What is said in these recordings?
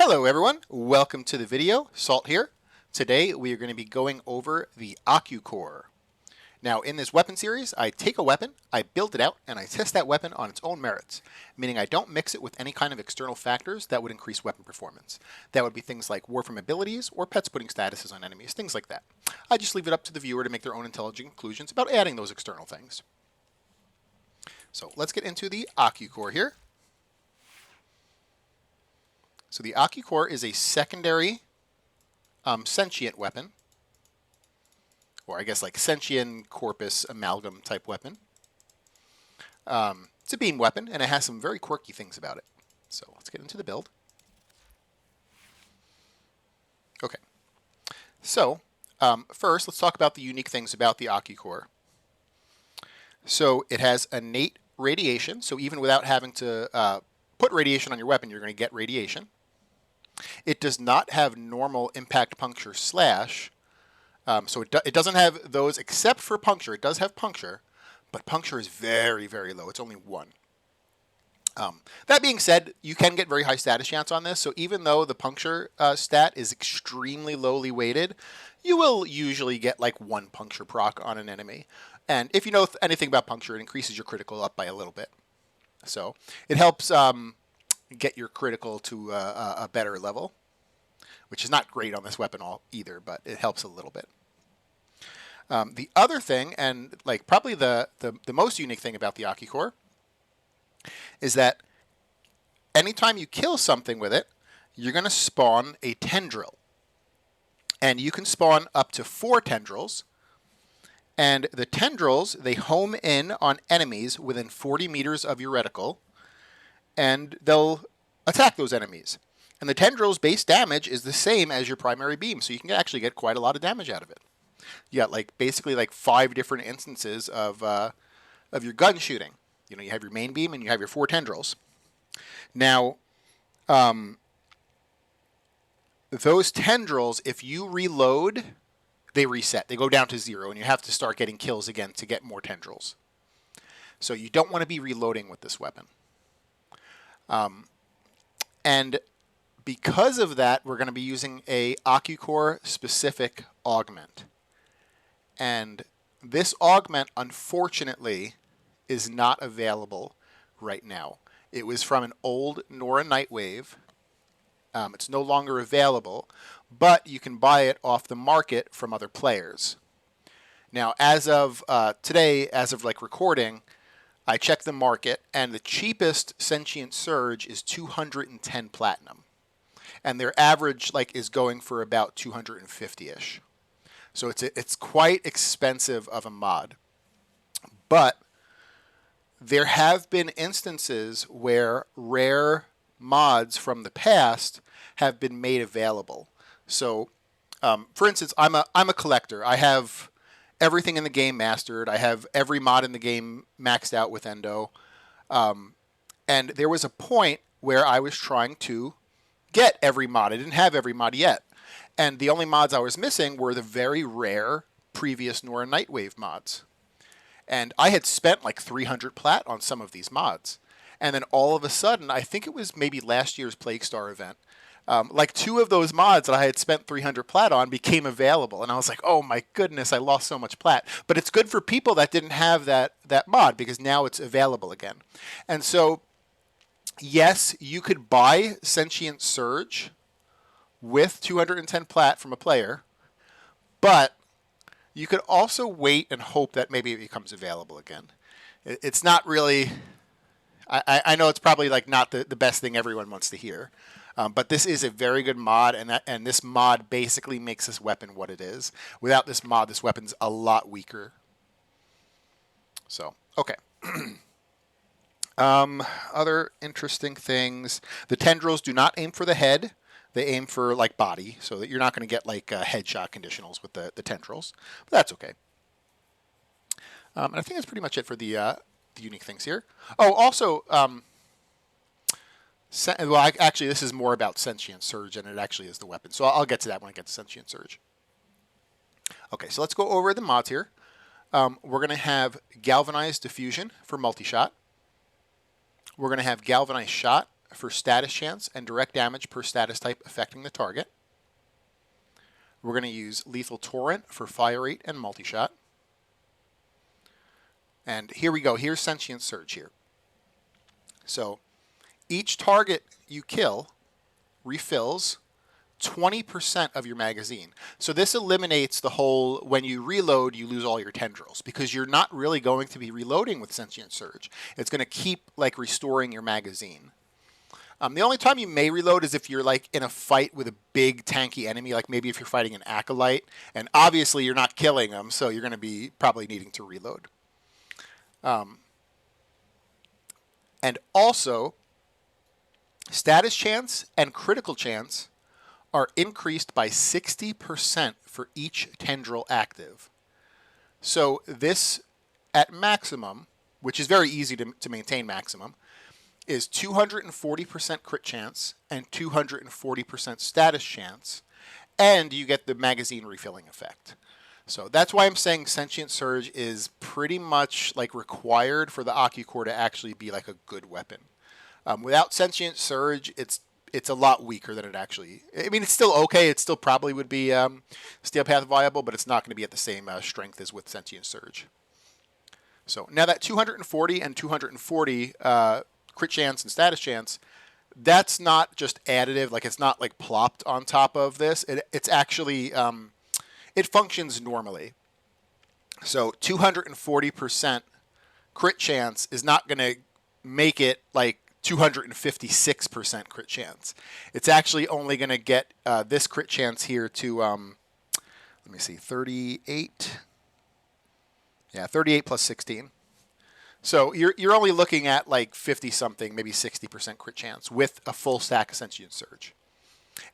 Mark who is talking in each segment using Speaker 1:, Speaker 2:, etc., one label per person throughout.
Speaker 1: Hello everyone, welcome to the video. Salt here. Today we are going to be going over the Ocucore. Now in this weapon series, I take a weapon, I build it out, and I test that weapon on its own merits, meaning I don't mix it with any kind of external factors that would increase weapon performance. That would be things like Warframe abilities or pets putting statuses on enemies, things like that. I just leave it up to the viewer to make their own intelligent conclusions about adding those external things. So let's get into the Ocucore here. So the Ocucore is a secondary sentient weapon, or I guess like sentient corpus amalgam type weapon. It's a beam weapon, and it has some very quirky things about it. So let's get into the build. Okay. So first, let's talk about the unique things about the Ocucore. So it has innate radiation, so even without having to put radiation on your weapon, you're going to get radiation. It does not have normal impact, puncture, slash. So it doesn't have those except for puncture. It does have puncture, but puncture is very, very low. It's only 1. That being said, you can get very high status chance on this. So even though the puncture stat is extremely lowly weighted, you will usually get like 1 puncture proc on an enemy. And if you know anything about puncture, it increases your critical up by a little bit. So it helps get your critical to a better level, which is not great on this weapon either, but it helps a little bit. The other thing, and like probably the most unique thing about the Ocucore, is that anytime you kill something with it, you're going to spawn a tendril. And you can spawn up to 4 tendrils. And the tendrils, they home in on enemies within 40 meters of your reticle, and they'll attack those enemies. And the tendril's base damage is the same as your primary beam, so you can actually get quite a lot of damage out of it. You got like basically like 5 different instances of your gun shooting. You know, you have your main beam and you have your 4 tendrils. Now, those tendrils, if you reload, they reset. They go down to 0, and you have to start getting kills again to get more tendrils. So you don't want to be reloading with this weapon. And because of that, we're going to be using a Ocucore specific augment. And this augment, unfortunately, is not available right now. It was from an old Nora Nightwave. It's no longer available, but you can buy it off the market from other players. Now, as of today, as of like recording, I checked the market, and the cheapest Sentient Surge is 210 platinum. And their average like is going for about 250-ish. So it's quite expensive of a mod. But there have been instances where rare mods from the past have been made available. So, for instance, I'm a collector. I have everything in the game mastered. I have every mod in the game maxed out with Endo. And there was a point where I was trying to get every mod. I didn't have every mod yet. And the only mods I was missing were the very rare previous Nora Nightwave mods. And I had spent like 300 plat on some of these mods. And then all of a sudden, I think it was maybe last year's Plague Star event, like 2 of those mods that I had spent 300 plat on became available. And I was like, oh my goodness, I lost so much plat. But it's good for people that didn't have that mod, because now it's available again. And so, yes, you could buy Sentient Surge with 210 plat from a player, but you could also wait and hope that maybe it becomes available again. It's not really... I know it's probably like not the best thing everyone wants to hear, but this is a very good mod, and this mod basically makes this weapon what it is. Without this mod, this weapon's a lot weaker. So, okay. Other interesting things. The tendrils do not aim for the head. They aim for like body, so that you're not going to get like headshot conditionals with the tendrils. But that's okay. And I think that's pretty much it for the unique things here. Oh, also, actually, this is more about Sentient Surge, and it actually is the weapon. So I'll get to that when I get to Sentient Surge. Okay, so let's go over the mods here. We're going to have Galvanized Diffusion for multi-shot. We're going to have Galvanized Shot for status chance and direct damage per status type affecting the target. We're going to use Lethal Torrent for fire rate and multi-shot. And here we go. Here's Sentient Surge here. So each target you kill refills 20% of your magazine. So this eliminates the whole, when you reload, you lose all your tendrils, because you're not really going to be reloading with Sentient Surge. It's going to keep like restoring your magazine. The only time you may reload is if you're like in a fight with a big tanky enemy, like maybe if you're fighting an Acolyte, and obviously you're not killing them, so you're going to be probably needing to reload. And also, status chance and critical chance are increased by 60% for each tendril active. So this at maximum, which is very easy to maintain maximum, is 240% crit chance and 240% status chance, and you get the magazine refilling effect. So that's why I'm saying Sentient Surge is pretty much like required for the Ocucor to actually be like a good weapon. Without Sentient Surge, it's a lot weaker than it actually. I mean, it's still okay. It still probably would be Steel Path viable, but it's not going to be at the same strength as with Sentient Surge. So now that 240 and 240 crit chance and status chance, that's not just additive. Like it's not like plopped on top of this. It's actually it functions normally. So 240% crit chance is not going to make it like 256% crit chance. It's actually only going to get this crit chance here to, let me see, 38. Yeah, 38 plus 16. So you're only looking at like 50-something, maybe 60% crit chance with a full stack of Sentient Surge.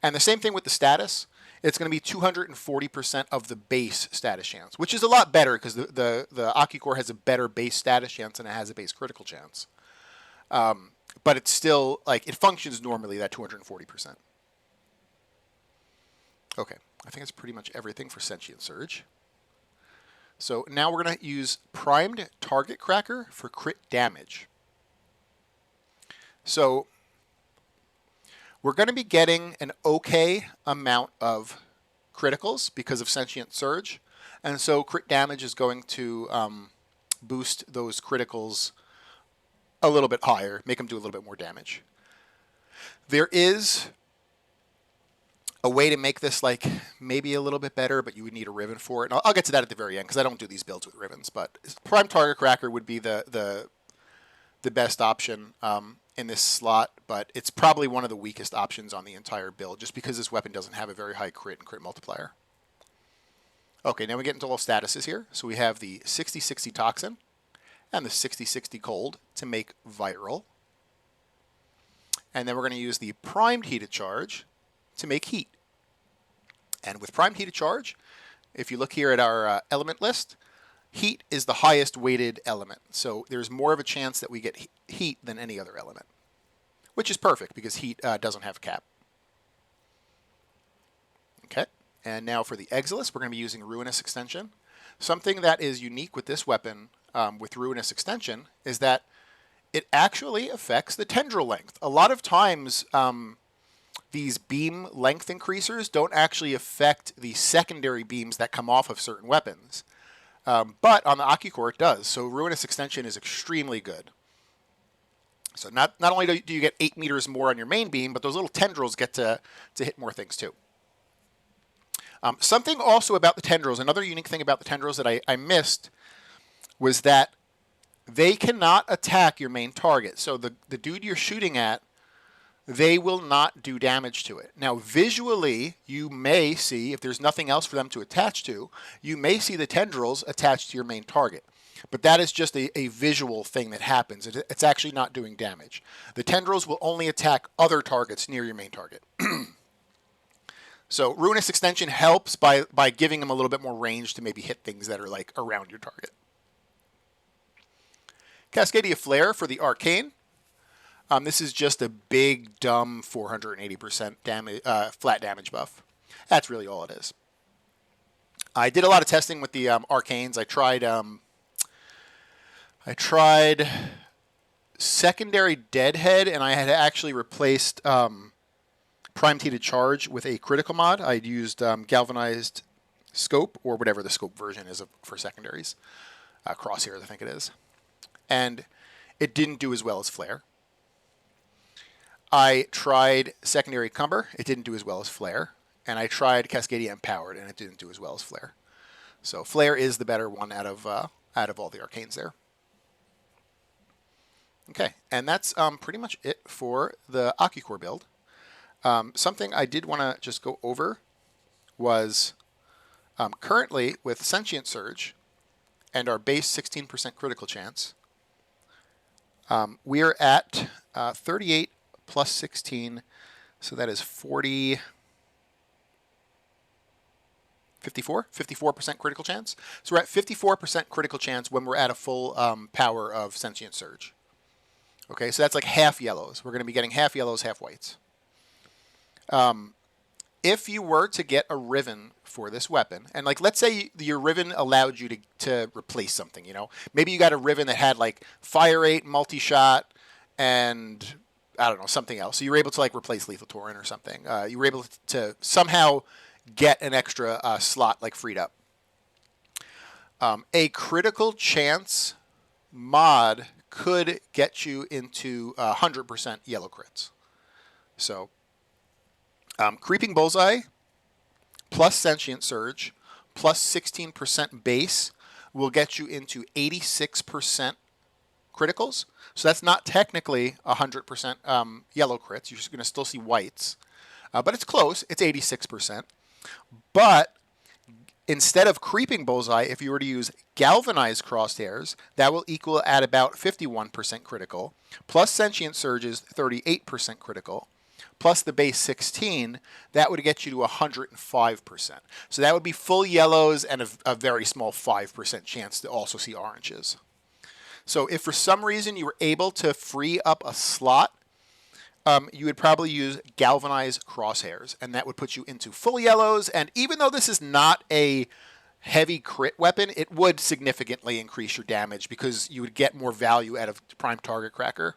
Speaker 1: And the same thing with the status. It's going to be 240% of the base status chance, which is a lot better because the Ocucor has a better base status chance than it has a base critical chance. But it's still, like, it functions normally, that 240%. Okay, I think that's pretty much everything for Sentient Surge. So now we're going to use Primed Target Cracker for crit damage. So we're going to be getting an okay amount of criticals because of Sentient Surge. And so crit damage is going to boost those criticals a little bit higher, make them do a little bit more damage. There is a way to make this like maybe a little bit better, but you would need a ribbon for it. And I'll get to that at the very end because I don't do these builds with ribbons. But Prime Target Cracker would be the best option in this slot, but it's probably one of the weakest options on the entire build just because this weapon doesn't have a very high crit and crit multiplier. Okay, now we get into all statuses here. So we have the 60-60 Toxin and the 60-60 Cold to make Viral. And then we're going to use the Primed Heated Charge to make Heat. And with Primed Heated Charge, if you look here at our element list, Heat is the highest weighted element. So there's more of a chance that we get Heat than any other element, which is perfect because Heat doesn't have a cap. Okay, and now for the Exilis, we're going to be using Ruinous Extension. Something that is unique with this weapon with Ruinous Extension is that it actually affects the tendril length. A lot of times, these beam length increasers don't actually affect the secondary beams that come off of certain weapons. But on the Ocucor, it does. So Ruinous Extension is extremely good. So not only do you get 8 meters more on your main beam, but those little tendrils get to hit more things too. Something also about the tendrils, another unique thing about the tendrils that I missed was that they cannot attack your main target. So the dude you're shooting at, they will not do damage to it. Now, visually, you may see, if there's nothing else for them to attach to, you may see the tendrils attached to your main target. But that is just a visual thing that happens. It's actually not doing damage. The tendrils will only attack other targets near your main target. So Ruinous Extension helps by giving them a little bit more range to maybe hit things that are like around your target. Cascadia Flare for the Arcane. This is just a big, dumb 480% damage, flat damage buff. That's really all it is. I did a lot of testing with the Arcanes. I tried secondary deadhead, and I had actually replaced primed heated charge with a critical mod. I'd used galvanized scope, or whatever the scope version is for secondaries. Crosshairs, I think it is. And it didn't do as well as flare. I tried secondary cumber. It didn't do as well as flare. And I tried Cascadia Empowered, and it didn't do as well as flare. So flare is the better one out of all the arcanes there. Okay, and that's pretty much it for the Ocucor build. Something I did want to just go over was currently with Sentient Surge and our base 16% critical chance, we are at 38 plus 16, so that is 54% critical chance. So we're at 54% critical chance when we're at a full power of Sentient Surge. Okay, so that's like half yellows. We're going to be getting half yellows, half whites. If you were to get a Riven for this weapon, and like let's say your Riven allowed you to replace something, you know, maybe you got a Riven that had like Fire 8, multi-shot, and I don't know, something else. So you were able to like replace Lethal Torrent or something. You were able to somehow get an extra slot like freed up. A critical chance mod could get you into 100% yellow crits. So Creeping Bullseye plus Sentient Surge plus 16% base will get you into 86% criticals. So that's not technically 100% yellow crits. You're just going to still see whites. But it's close. It's 86%. But instead of Creeping Bullseye, if you were to use Galvanized Crosshairs, that will equal at about 51% critical, plus Sentient Surge's 38% critical, plus the base 16, that would get you to 105%. So that would be full yellows and a very small 5% chance to also see oranges. So if for some reason you were able to free up a slot, you would probably use Galvanized Crosshairs, and that would put you into full yellows. And even though this is not a heavy crit weapon, it would significantly increase your damage because you would get more value out of Prime Target Cracker.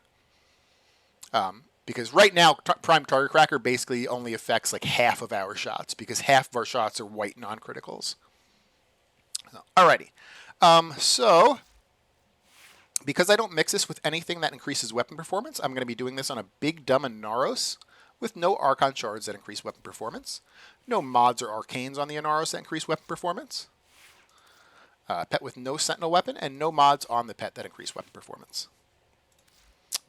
Speaker 1: Because right now, Prime Target Cracker basically only affects like half of our shots, because half of our shots are white non-criticals. Alrighty. So because I don't mix this with anything that increases weapon performance, I'm going to be doing this on a Big Dumb Inaros with no Archon Shards that increase weapon performance, no mods or arcanes on the Inaros that increase weapon performance, pet with no Sentinel weapon, and no mods on the pet that increase weapon performance.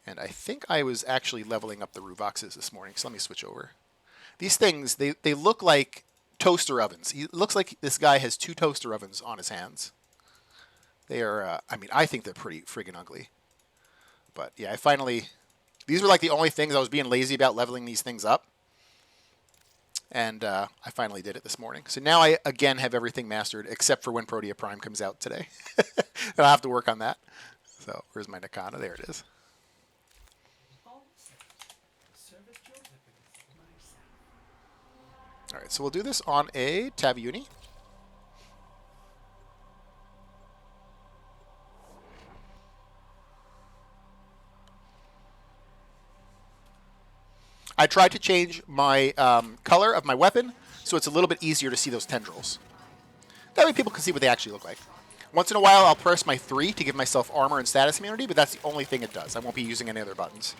Speaker 1: And I think I was actually leveling up the Ruvoxes this morning, so let me switch over. These things, they look like toaster ovens. It looks like this guy has 2 toaster ovens on his hands. They are, I mean, I think they're pretty friggin' ugly. But yeah, these were like the only things I was being lazy about leveling these things up. And I finally did it this morning. So now I, again, have everything mastered, except for when Protea Prime comes out today. And I'll have to work on that. So where's my Nakana? There it is. All right, so we'll do this on a Tabiuni. I tried to change my color of my weapon so it's a little bit easier to see those tendrils. That way people can see what they actually look like. Once in a while, I'll press my 3 to give myself armor and status immunity, but that's the only thing it does. I won't be using any other buttons.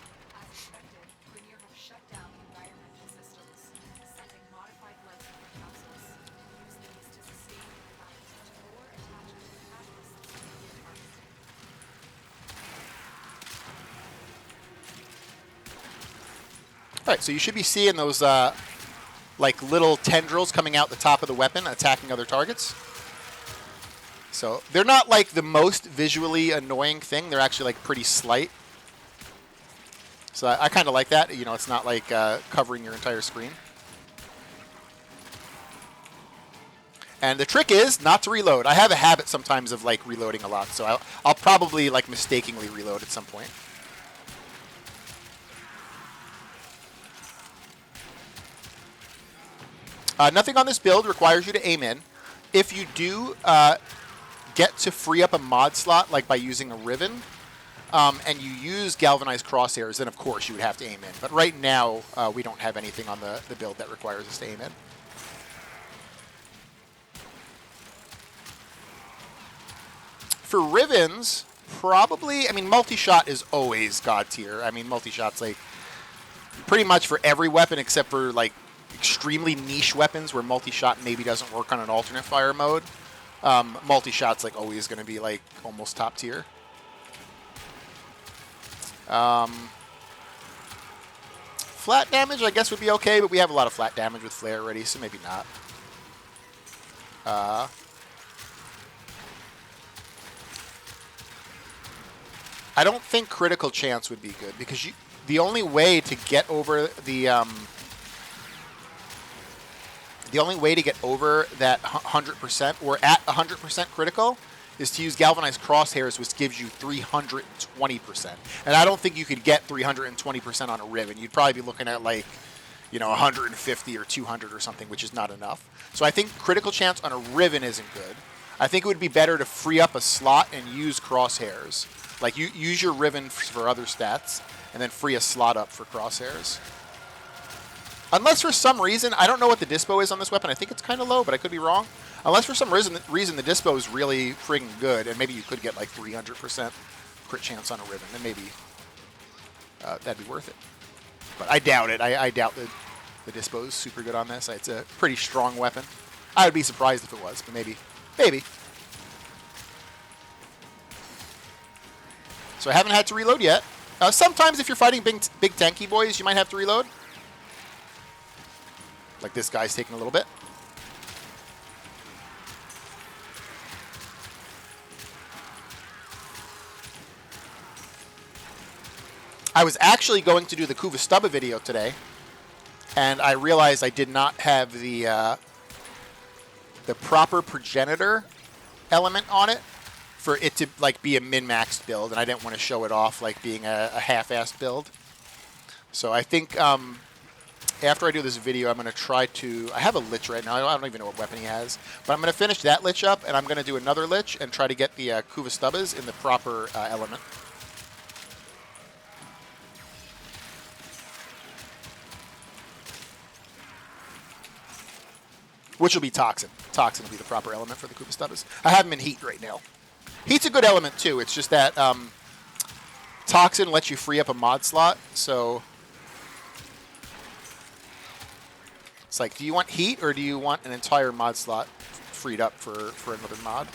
Speaker 1: All right, so you should be seeing those like little tendrils coming out the top of the weapon, attacking other targets. So they're not like the most visually annoying thing. They're actually like pretty slight. So I kind of like that. You know, it's not like covering your entire screen. And the trick is not to reload. I have a habit sometimes of like reloading a lot, so I'll probably like mistakenly reload at some point. Nothing on this build requires you to aim in. If you do get to free up a mod slot, like by using a Riven, and you use galvanized crosshairs, then of course you would have to aim in. But right now, we don't have anything on the build that requires us to aim in. For Rivens, probably, I mean, multi-shot is always god tier. I mean, multi-shot's like pretty much for every weapon except for like extremely niche weapons where multi-shot maybe doesn't work on an alternate fire mode. Multi-shot's like always going to be like almost top tier. Flat damage, I guess, would be okay, but we have a lot of flat damage with flare already, so maybe not. I don't think critical chance would be good because the only way to get over that 100% or at 100% critical is to use galvanized crosshairs, which gives you 320%. And I don't think you could get 320% on a Riven. You'd probably be looking at like, 150 or 200 or something, which is not enough. So I think critical chance on a Riven isn't good. I think it would be better to free up a slot and use crosshairs. Like, you use your Riven for other stats, and then free a slot up for crosshairs. Unless for some reason, I don't know what the dispo is on this weapon. I think it's kind of low, but I could be wrong. Unless for some reason the dispo is really friggin' good, and maybe you could get like 300% crit chance on a Riven, then maybe that'd be worth it. But I doubt it. I doubt that the dispo is super good on this. It's a pretty strong weapon. I would be surprised if it was, but maybe. Maybe. So I haven't had to reload yet. Sometimes if you're fighting big tanky boys, you might have to reload. Like this guy's taking a little bit. I was actually going to do the Kuva Stubba video today, and I realized I did not have the proper progenitor element on it for it to like be a min-maxed build, and I didn't want to show it off like being a half-assed build. So I think after I do this video, I'm going to try to... I have a Lich right now. I don't even know what weapon he has. But I'm going to finish that Lich up, and I'm going to do another Lich and try to get the Kuva Stubbas in the proper element. Which will be Toxin. Toxin will be the proper element for the Kuva Stubbas. I have him in Heat right now. Heat's a good element, too. It's just that Toxin lets you free up a mod slot, so... It's like, do you want Heat or do you want an entire mod slot freed up for another mod?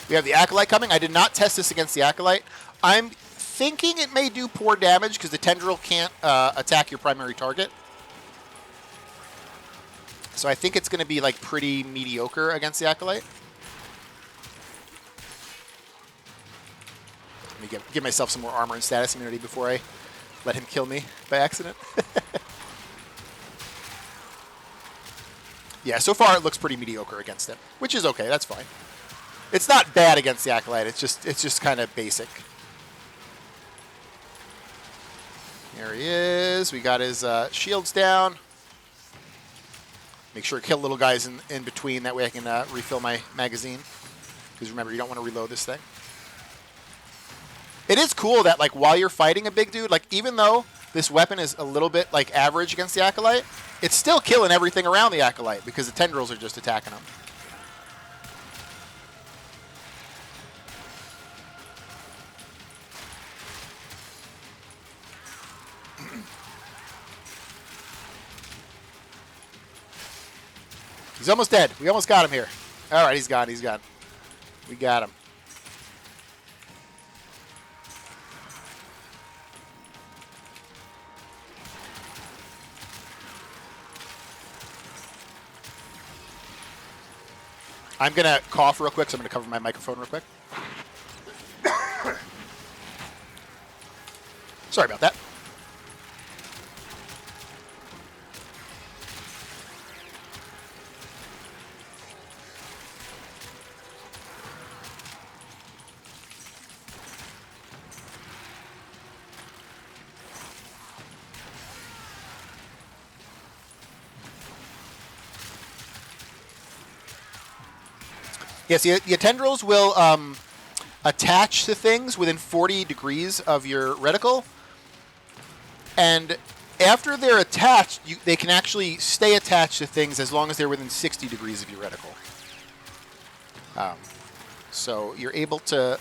Speaker 1: We have the Acolyte coming. I did not test this against the Acolyte. I'm thinking it may do poor damage because the Tendril can't attack your primary target. So I think it's going to be like pretty mediocre against the Acolyte. Let me give myself some more armor and status immunity before I let him kill me by accident. Yeah, so far it looks pretty mediocre against him, which is okay. That's fine. It's not bad against the Acolyte. It's just kind of basic. There he is. We got his shields down. Make sure to kill little guys in between. That way I can refill my magazine. Because remember, you don't want to reload this thing. It is cool that like while you're fighting a big dude, like even though this weapon is a little bit like average against the Acolyte, it's still killing everything around the Acolyte because the tendrils are just attacking him. He's almost dead. We almost got him here. All right, he's gone. He's gone. We got him. I'm going to cough real quick, so I'm going to cover my microphone real quick. Sorry about that. Yes, the tendrils will attach to things within 40 degrees of your reticle, and after they're attached, they can actually stay attached to things as long as they're within 60 degrees of your reticle. So you're able to,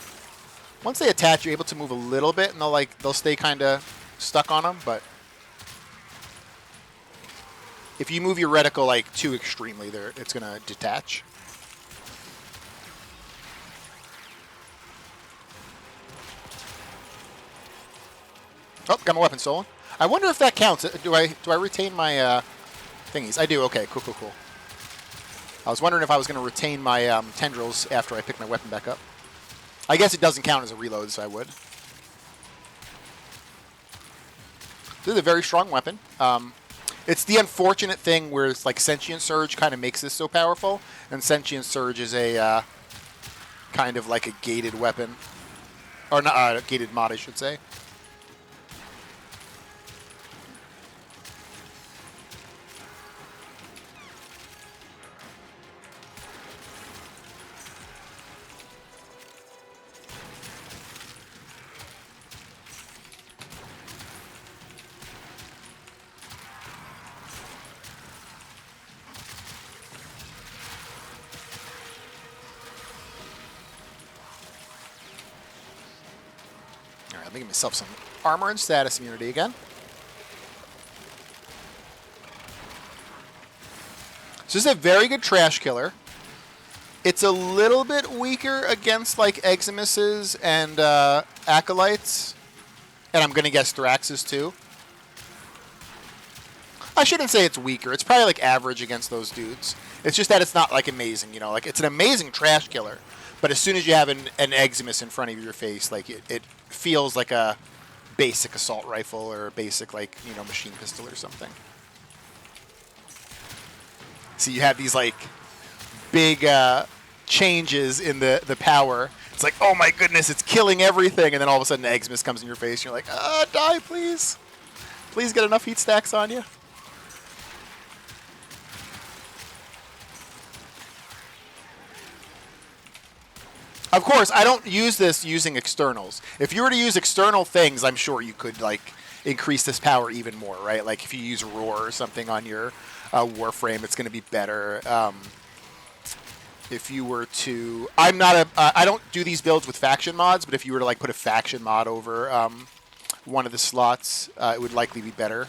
Speaker 1: once they attach, you're able to move a little bit, and they'll stay kind of stuck on them. But if you move your reticle like too extremely, it's gonna detach. Oh, got my weapon stolen. I wonder if that counts. Do I retain my thingies? I do. Okay, cool, cool, cool. I was wondering if I was going to retain my tendrils after I pick my weapon back up. I guess it doesn't count as a reload, so I would. This is a very strong weapon. It's the unfortunate thing where it's like Sentient Surge kind of makes this so powerful, and Sentient Surge is a kind of like a gated weapon, or not a gated mod, I should say. Let me give myself some armor and status immunity again. So this is a very good trash killer. It's a little bit weaker against like Eximuses and Acolytes. And I'm going to guess Thraxes too. I shouldn't say it's weaker. It's probably like average against those dudes. It's just that it's not like amazing, you know. Like it's an amazing trash killer. But as soon as you have an Eximus in front of your face, like it feels like a basic assault rifle or a basic like, you know, machine pistol or something. So you have these like big changes in the power. It's like, oh my goodness, it's killing everything, and then all of a sudden Eximus comes in your face, and you're like, die, please. Please get enough heat stacks on you. Of course, I don't use this using externals. If you were to use external things, I'm sure you could like increase this power even more, right? Like if you use Roar or something on your Warframe, it's going to be better. If you were to, I don't do these builds with faction mods, but if you were to like put a faction mod over one of the slots, it would likely be better.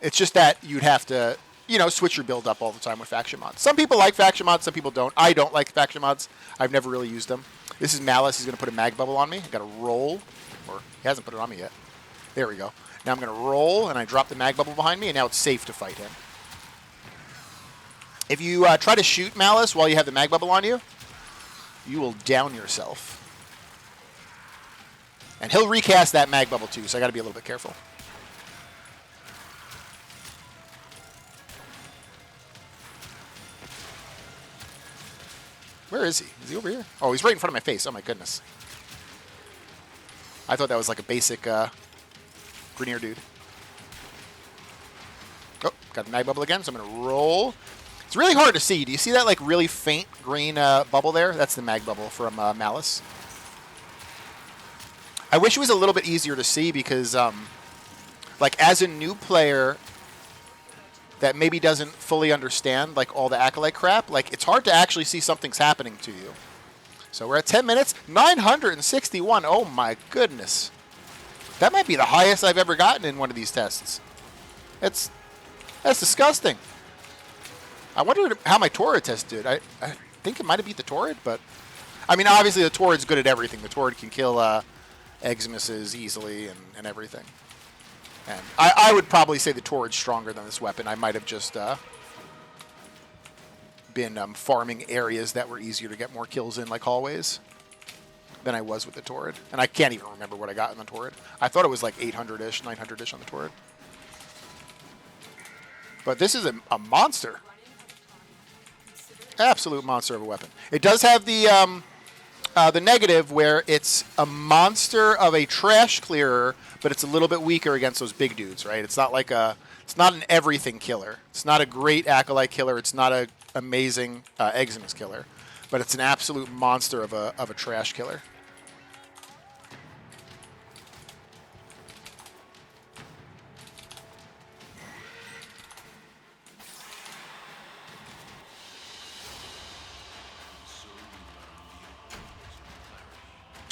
Speaker 1: It's just that you'd have to, you know, switch your build up all the time with faction mods. Some people like faction mods, some people don't. I don't like faction mods. I've never really used them. This is Malice. He's going to put a mag bubble on me. I got to roll, or he hasn't put it on me yet. There we go. Now I'm going to roll, and I drop the mag bubble behind me, and now it's safe to fight him. If you try to shoot Malice while you have the mag bubble on you, you will down yourself. And he'll recast that mag bubble too, so I got to be a little bit careful. Where is he? Is he over here? Oh, he's right in front of my face. Oh my goodness. I thought that was like a basic Grenier dude. Oh, got a mag bubble again, so I'm going to roll. It's really hard to see. Do you see that like really faint green bubble there? That's the mag bubble from Malice. I wish it was a little bit easier to see because, like, as a new player that maybe doesn't fully understand like all the Acolyte crap, like it's hard to actually see something's happening to you. So we're at 10 minutes, 961. Oh my goodness. That might be the highest I've ever gotten in one of these tests. That's disgusting. I wonder how my Torrid test did. I think it might have beat the Torrid, but I mean, obviously the Torrid's good at everything. The Torrid can kill Eximuses easily and everything. And I would probably say the Torrid's stronger than this weapon. I might have just been farming areas that were easier to get more kills in, like hallways, than I was with the Torrid. And I can't even remember what I got in the Torrid. I thought it was like 800-ish, 900-ish on the Torrid. But this is a monster. Absolute monster of a weapon. It does have the negative where it's a monster of a trash clearer, but it's a little bit weaker against those big dudes, right? It's not like it's not an everything killer. It's not a great Acolyte killer. It's not a amazing Eximus killer, but it's an absolute monster of a trash killer.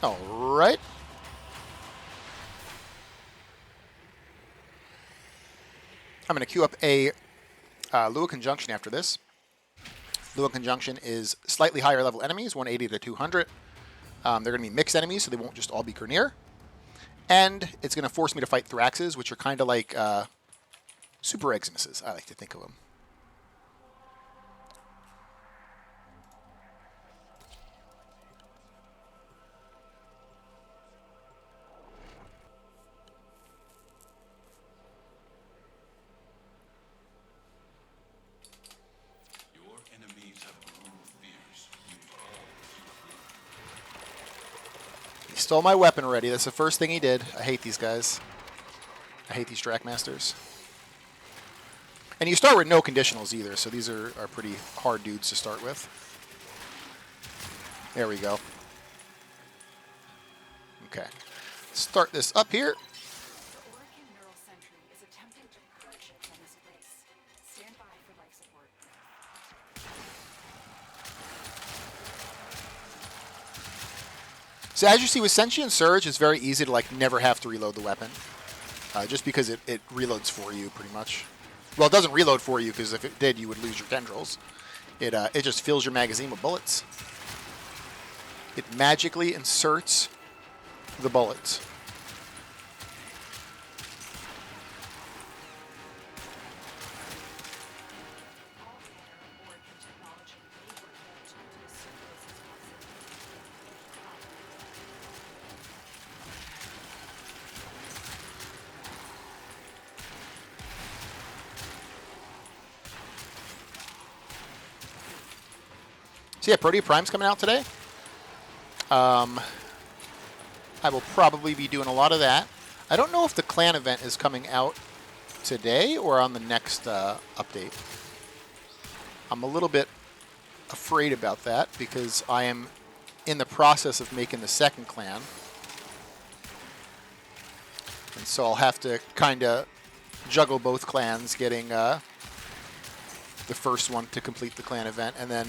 Speaker 1: All right. I'm going to queue up a Lua Conjunction after this. Lua Conjunction is slightly higher level enemies, 180 to 200. They're going to be mixed enemies, so they won't just all be Grineer. And it's going to force me to fight Thraxes, which are kind of like Super Eximuses, I like to think of them. He stole my weapon already. That's the first thing he did. I hate these guys. I hate these Drakmasters. And you start with no conditionals either, so these are pretty hard dudes to start with. There we go. Okay. Start this up here. So as you see with Sentient Surge, it's very easy to like never have to reload the weapon. Just because it reloads for you pretty much. Well, it doesn't reload for you because if it did, you would lose your tendrils. It just fills your magazine with bullets. It magically inserts the bullets. So yeah, Protea Prime's coming out today. I will probably be doing a lot of that. I don't know if the clan event is coming out today or on the next update. I'm a little bit afraid about that because I am in the process of making the second clan. And so I'll have to kind of juggle both clans, getting the first one to complete the clan event, and then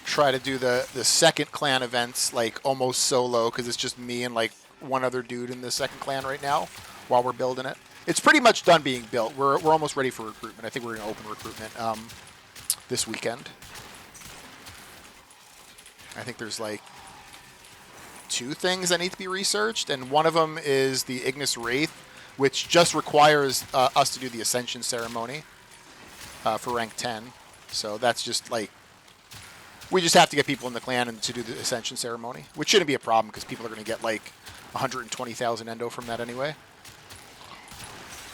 Speaker 1: try to do the second clan events like almost solo because it's just me and like one other dude in the second clan right now while we're building it. It's pretty much done being built. We're almost ready for recruitment. I think we're going to open recruitment this weekend. I think there's like 2 things that need to be researched, and one of them is the Ignis Wraith, which just requires us to do the Ascension ceremony for rank 10. So that's just like, we just have to get people in the clan and to do the Ascension ceremony, which shouldn't be a problem because people are going to get like 120,000 endo from that anyway.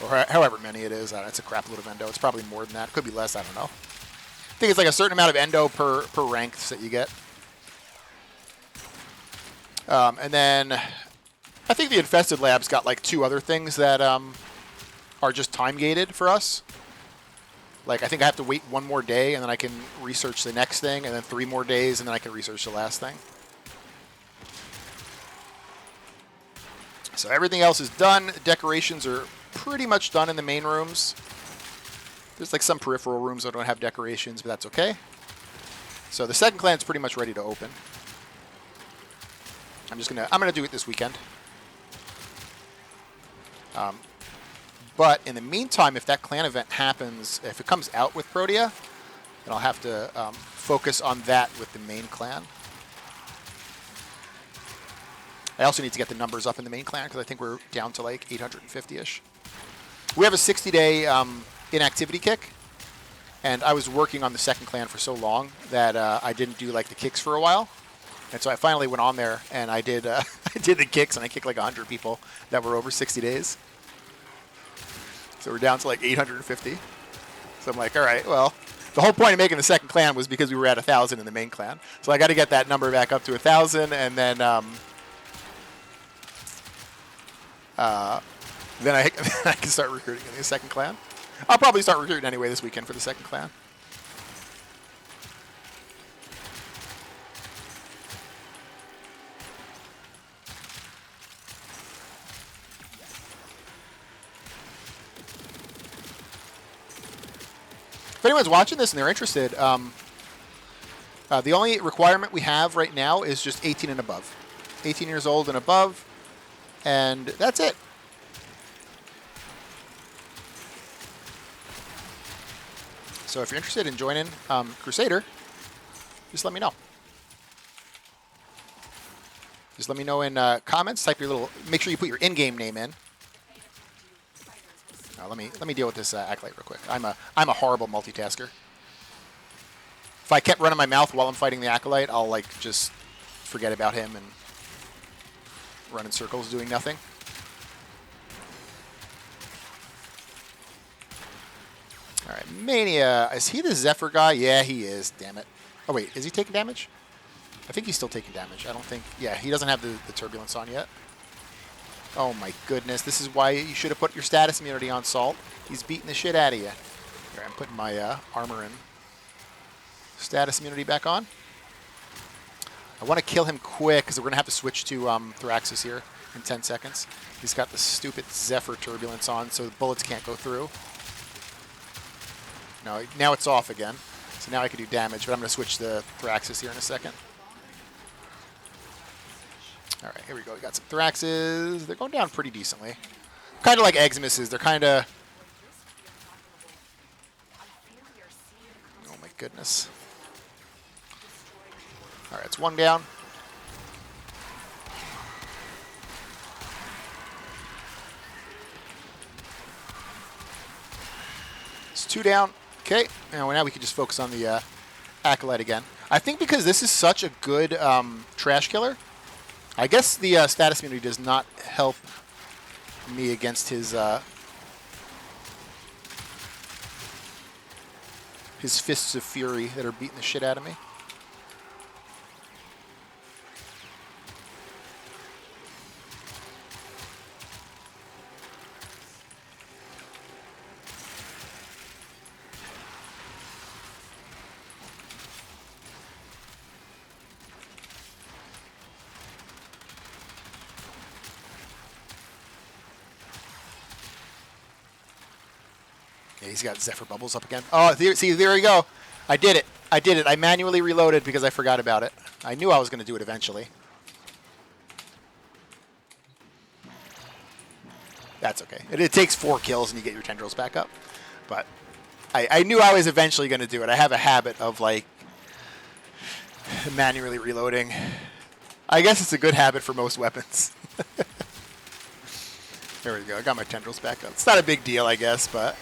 Speaker 1: Or however many it is. It's a crap load of endo. It's probably more than that. Could be less. I don't know. I think it's like a certain amount of endo per rank that you get. And then I think the Infested Lab's got like 2 other things that are just time gated for us. Like, I think I have to wait 1 more day, and then I can research the next thing, and then 3 more days, and then I can research the last thing. So everything else is done. Decorations are pretty much done in the main rooms. There's like some peripheral rooms that don't have decorations, but that's okay. So the second clan's pretty much ready to open. I'm gonna do it this weekend. But in the meantime, if that clan event happens, if it comes out with Protea, then I'll have to focus on that with the main clan. I also need to get the numbers up in the main clan because I think we're down to like 850-ish. We have a 60-day inactivity kick, and I was working on the second clan for so long that I didn't do like the kicks for a while. And so I finally went on there and I did I did the kicks, and I kicked like 100 people that were over 60 days. So we're down to like 850. So I'm like, all right, well, the whole point of making the second clan was because we were at 1,000 in the main clan. So I got to get that number back up to 1,000, and then I can start recruiting in the second clan. I'll probably start recruiting anyway this weekend for the second clan. if anyone's watching this and they're interested, the only requirement we have right now is just 18 and above. 18 years old and above, and that's it. So if you're interested in joining Crusader, just let me know. Just let me know in comments. Type your little. Make sure you put your in-game name in. Let me deal with this Acolyte real quick. I'm a horrible multitasker. If I kept running my mouth while I'm fighting the Acolyte, I'll like just forget about him and run in circles doing nothing. All right, Mania. Is he the Zephyr guy? Yeah, he is. Damn it. Oh wait, is he taking damage? I think he's still taking damage. I don't think... Yeah, he doesn't have the turbulence on yet. Oh my goodness. This is why you should have put your status immunity on Salt. He's beating the shit out of you. Here, I'm putting my armor and status immunity back on. I want to kill him quick because we're going to have to switch to Thraxis here in 10 seconds. He's got the stupid Zephyr turbulence on, so the bullets can't go through. No, now it's off again. So now I can do damage, but I'm going to switch to Thraxis here in a second. All right, here we go. We got some Thraxes. They're going down pretty decently. Kind of like Eximuses. They're kind of... Oh, my goodness. All right, it's one down. It's two down. Okay, and now we can just focus on the Acolyte again. I think because this is such a good trash killer, I guess the status immunity does not help me against his fists of fury that are beating the shit out of me. He's got Zephyr bubbles up again. Oh, see, there we go. I did it. I did it. I manually reloaded because I forgot about it. I knew I was going to do it eventually. That's okay. It takes 4 kills and you get your tendrils back up. But I knew I was eventually going to do it. I have a habit of, like, manually reloading. I guess it's a good habit for most weapons. There we go. I got my tendrils back up. It's not a big deal, I guess, but...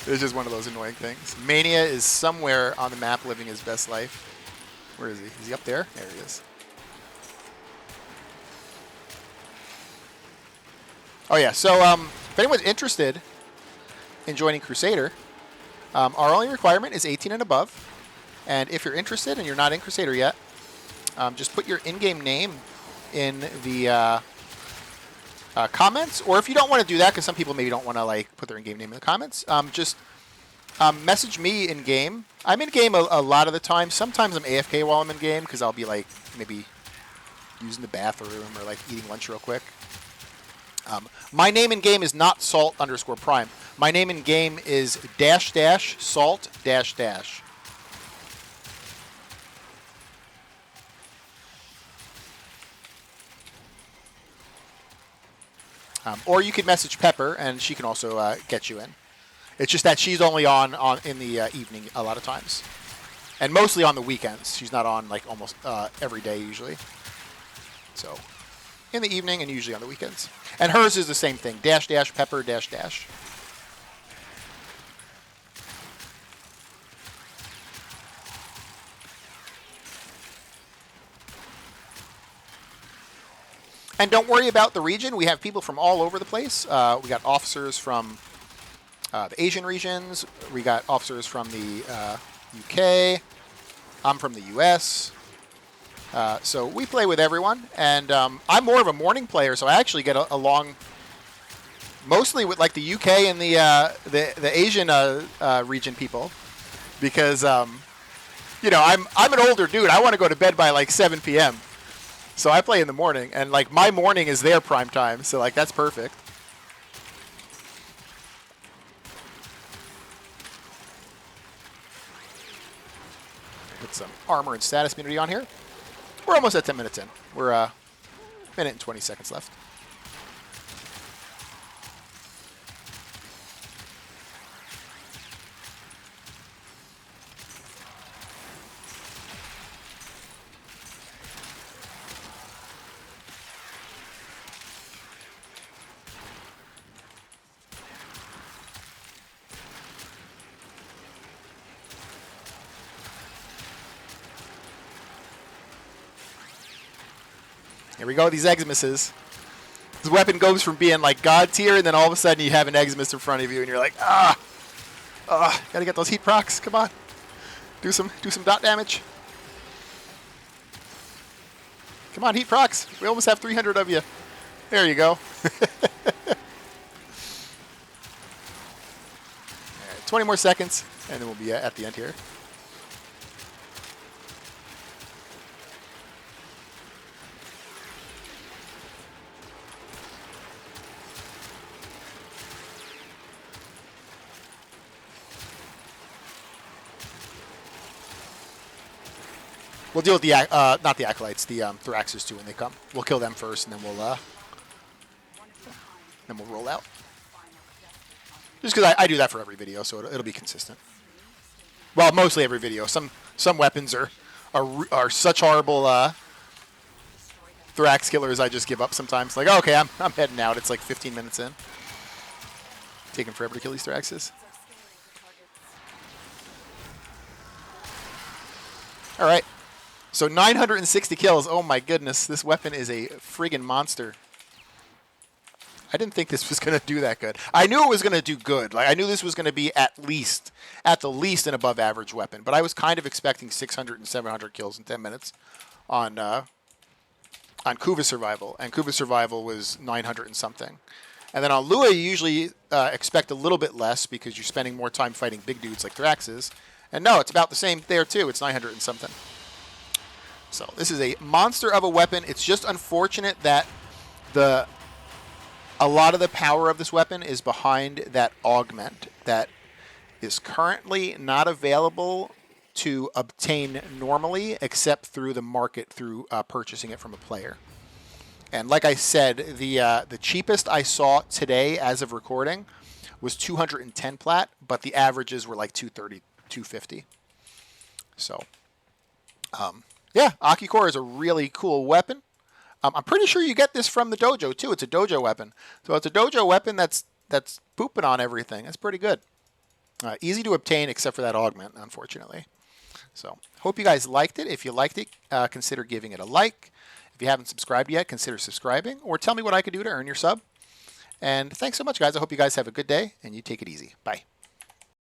Speaker 1: It's just one of those annoying things. Mania is somewhere on the map living his best life. Where is he? Is he up there? There he is. Oh, yeah. So if anyone's interested in joining Crusader, our only requirement is 18 and above. And if you're interested and you're not in Crusader yet, just put your in-game name in the... comments, or if you don't want to do that, because some people maybe don't want to like put their in-game name in the comments, just message me in game. I'm in game a lot of the time. Sometimes I'm AFK while I'm in game because I'll be like maybe using the bathroom or like eating lunch real quick. My name in game is not Salt_Prime. My name in game is --Salt --. Or you can message Pepper, and she can also get you in. It's just that she's only on in the evening a lot of times. And mostly on the weekends. She's not on like almost every day usually. So, in the evening and usually on the weekends. And hers is the same thing. --Pepper --. And don't worry about the region. We have people from all over the place. We got officers from the Asian regions. We got officers from the UK. I'm from the US. So we play with everyone. And I'm more of a morning player, so I actually get along mostly with like the UK and the Asian region people. Because, you know, I'm an older dude. I want to go to bed by like 7 p.m., so I play in the morning, and like my morning is their prime time, so like that's perfect. Put some armor and status immunity on here. We're almost at 10 minutes in. We're a minute and 20 seconds left. Here we go, these Eximuses. This weapon goes from being like God tier, and then all of a sudden you have an Eximus in front of you, and you're like, gotta get those heat procs. Come on, do some dot damage. Come on, heat procs. We almost have 300 of you. There you go. All right, 20 more seconds, and then we'll be at the end here. We'll deal with the, not the Acolytes, the Thoraxes too when they come. We'll kill them first, and then we'll roll out. Just because I do that for every video, so it'll be consistent. Well, mostly every video. Some weapons are such horrible Thorax killers, I just give up sometimes. Like, oh, okay, I'm heading out. It's like 15 minutes in. Taking forever to kill these Thoraxes. All right. So 960 kills. Oh my goodness, this weapon is a friggin' monster. I didn't think this was going to do that good. I knew it was going to do good. Like I knew this was going to be at the least an above average weapon. But I was kind of expecting 600 and 700 kills in 10 minutes on Kuva Survival, and Kuva Survival was 900 and something. And then on Lua, you usually expect a little bit less because you're spending more time fighting big dudes like Thraxes. And no, it's about the same there too. It's 900 and something. So this is a monster of a weapon. It's just unfortunate that a lot of the power of this weapon is behind that augment that is currently not available to obtain normally except through the market through purchasing it from a player. And like I said, the cheapest I saw today as of recording was 210 plat, but the averages were like 230, 250. So yeah, Ocucor is a really cool weapon. I'm pretty sure you get this from the dojo too. It's a dojo weapon. So it's a dojo weapon that's pooping on everything. That's pretty good. Easy to obtain except for that augment, unfortunately. So hope you guys liked it. If you liked it, consider giving it a like. If you haven't subscribed yet, consider subscribing. Or tell me what I could do to earn your sub. And thanks so much, guys. I hope you guys have a good day, and you take it easy. Bye.